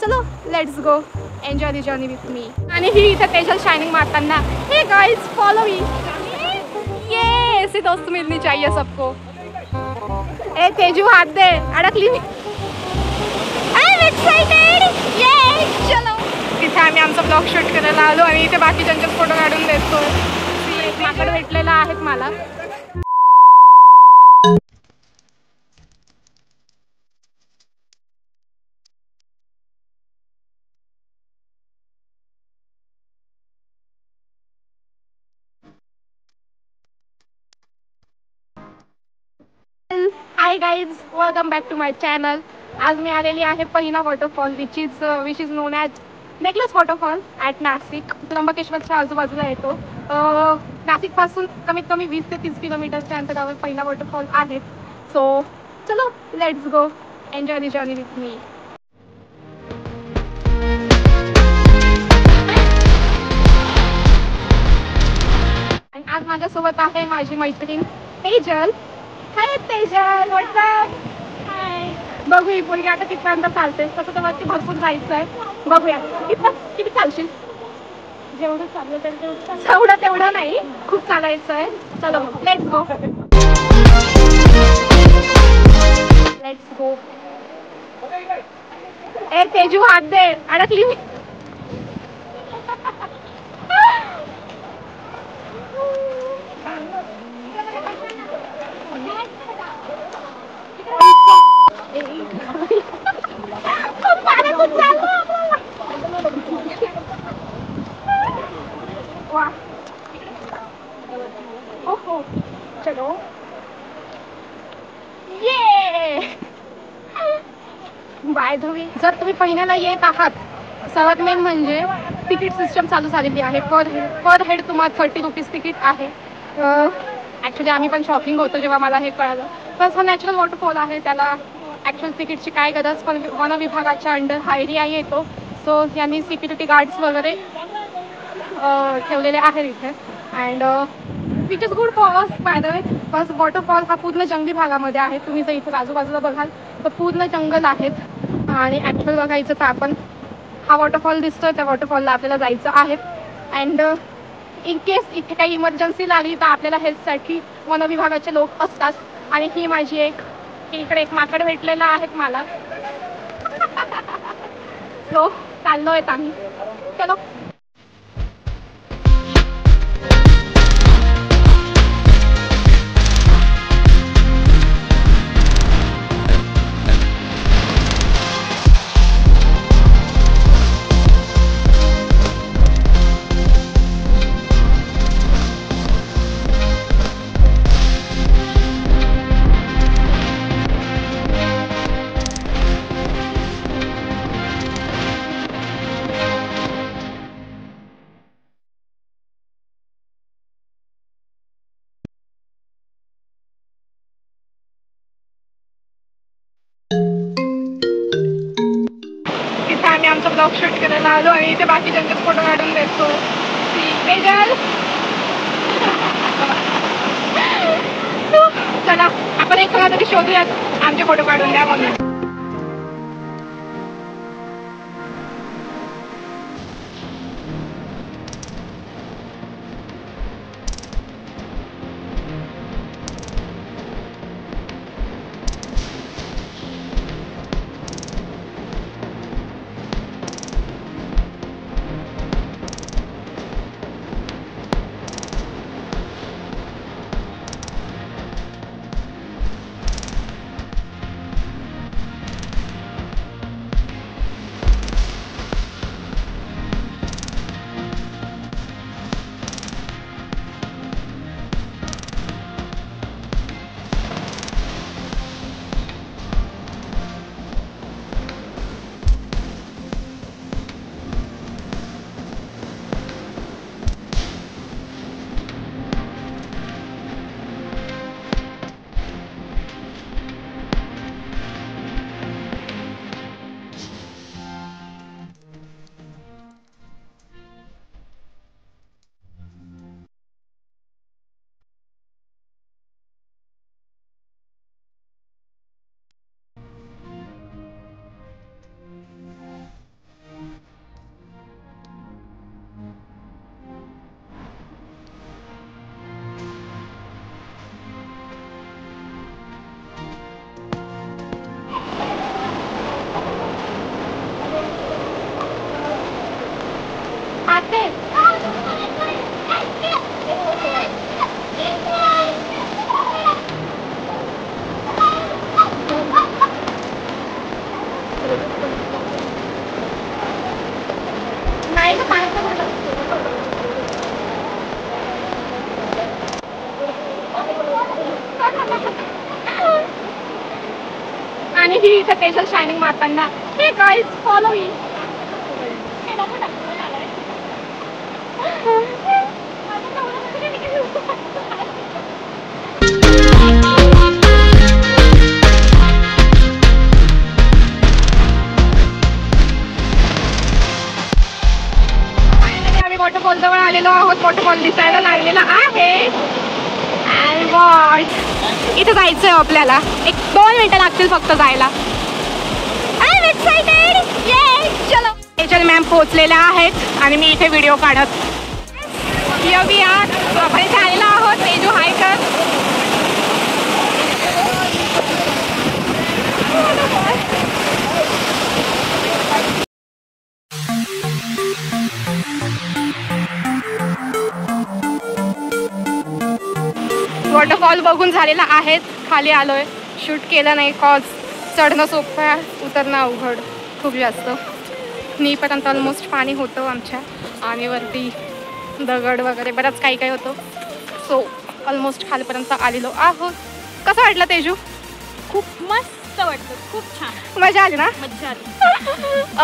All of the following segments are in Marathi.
चलो let's go enjoy the journey with me. आणि ही इथे तेजल शायनिंग मारताना. Hey guys follow me. ये ऐसे दोस्त मिलनी चाहिए सबको. ए तेजू हाथ दे, अडकली मी. I am excited. ये चलो. इथे आम्ही आमचा ब्लॉग शूट करायला आलो आणि इथे बाकी ज्यांचे फोटो काढून देतो. माकड भेटलेला आहेत मला. Hi guys, welcome back to my channel. आज मी आलेली आहे पहिला waterfall which is known as necklace waterfall at Nashik. त्र्यंबकेश्वरच्या आजूबाजूला येतो. नाशिकपासून कमीत कमी 20 ते 30 किलोमीटरच्या अंतरावर पहिला वॉटरफॉल आहे. सो चलो let's go enjoy the journey with me. आणि आज माझ्यासोबत आहे माझी मैत्रीण तेजल. हाय तेजल, व्हॉट्सअप. हाय. बघू ही पोरगी आता कितपर्यंत चालते. तसं तर वरती भरपूर जायचं आहे. बघूया किती चालशील. जेवढं चाललं तेवढं तेवढं नाही, खूप चालायचं आहे. चलो लेट्स गो. Let's go. ए तेजू हात दे, अडकली मी. चलो ये. बाय द वे, जर तुम्ही पहिल्याला येत आहात, सर्वात मेन म्हणजे तिकीट सिस्टम चालू झालेली आहे. पर हेड तुम्हाला 30 रुपीज तिकीट आहे. ॲक्च्युली आम्ही पण शॉपिंग होतो जेव्हा मला हे कळालं. प्लस हा नॅचरल वॉटरफॉल आहे, त्याला ॲक्च्युअल तिकीटची काय गरज, पण वन विभागाच्या अंडर हा एरिया येतो. सो यांनी सिक्युरिटी गार्ड्स वगैरे ठेवलेले आहेत इथे. And which is good for us by the way. Bus waterfall हा पूर्ण जंगली भागामध्ये आहे. तुम्ही जर इथे आजूबाजूला बघाल तर पूर्ण जंगल आहेत. आणि ॲक्च्युअल बघायचं तर आपण हा वॉटरफॉल दिसतोय, त्या वॉटरफॉलला आपल्याला जायचं आहे. अँड इन केस इथे काही इमर्जन्सी लागली तर आपल्याला हेल्पसाठी वन विभागाचे लोक असतात. आणि ही माझी इकडे एक माकड भेटलेला आहे मला. सो चाललोय आम्ही. चलो. इथे आम्ही आमचा ब्लॉग शूट करायला आलो आणि इथे बाकी ज्यांचे फोटो काढून देतो. तेजल चला आपण एक कोणा तरी शोधूयात आमचे फोटो काढून द्या म्हणून. आणि ही इथे तेजल शायनिंग मारताना. हे गाईज फॉलो मी. आम्ही वॉटरफॉल जवळ आलेलो आहोत. वॉटरफॉल दिसायला लागलेला आहे. इथे जायचंय आपल्याला. 1-2 मिनिटं लागतील फक्त जायला. I am excited. ये चलो. तेजल मॅम पोहोचलेल्या आहेत आणि मी इथे व्हिडिओ काढत. आपण इथे आलेलो आहोत. तेजू हाय कर. वॉटरफॉल बघून झालेला आहे. खाली आलोय. शूट केलं नाही कॉज चढणं सोपं आहे, उतरणं अवघड खूप जास्त. नीपर्यंत ऑलमोस्ट पाणी होतं आमच्या आणि वरती दगड वगैरे बरंच काही काही होतं. सो ऑलमोस्ट खालीपर्यंत आलेलो आहोत. कसं वाटलं तेजू? खूप मस्त वाटलं. खूप छान मजा आली ना? मजा आली.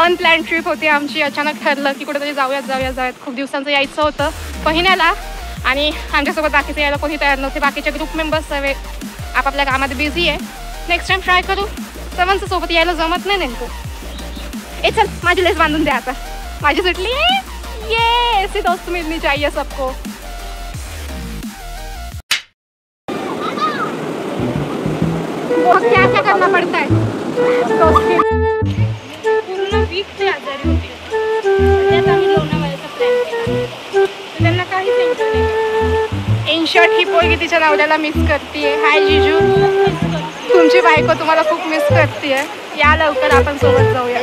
अनप्लॅन ट्रिप होती आमची. अचानक ठरलं की कुठेतरी जाऊयात. खूप दिवसांचं यायचं होतं पहिल्याला आणि आमच्यासोबत बाकीचे यायला कोणी तयार नव्हते. बाकीचे ग्रुप मेंबर्स सगळे आपापल्या कामात बिझी आहे. नेक्स्ट टाइम ट्राय करू. सर्वांचं सोबत यायला जमत नाही नेमकं. चल माझी लेस बांधून द्या आता. माझी सुटली. ये ऐसी दोस्त मिलनी चाहिए सबको. क्या क्या करना पड़ता है? पूर्ण वीक ते आजारी होते. त्यात आम्ही लोणावळ्याचा प्लॅन केला. त्यांना काहीच टेन्शन नाही. इन शॉर्ट ही पोरगी तिच्या नवऱ्याला मिस करते. हाय जिजू, तुमची बायको तुम्हाला खूप मिस करते. या लवकर आपण सोबत जाऊया.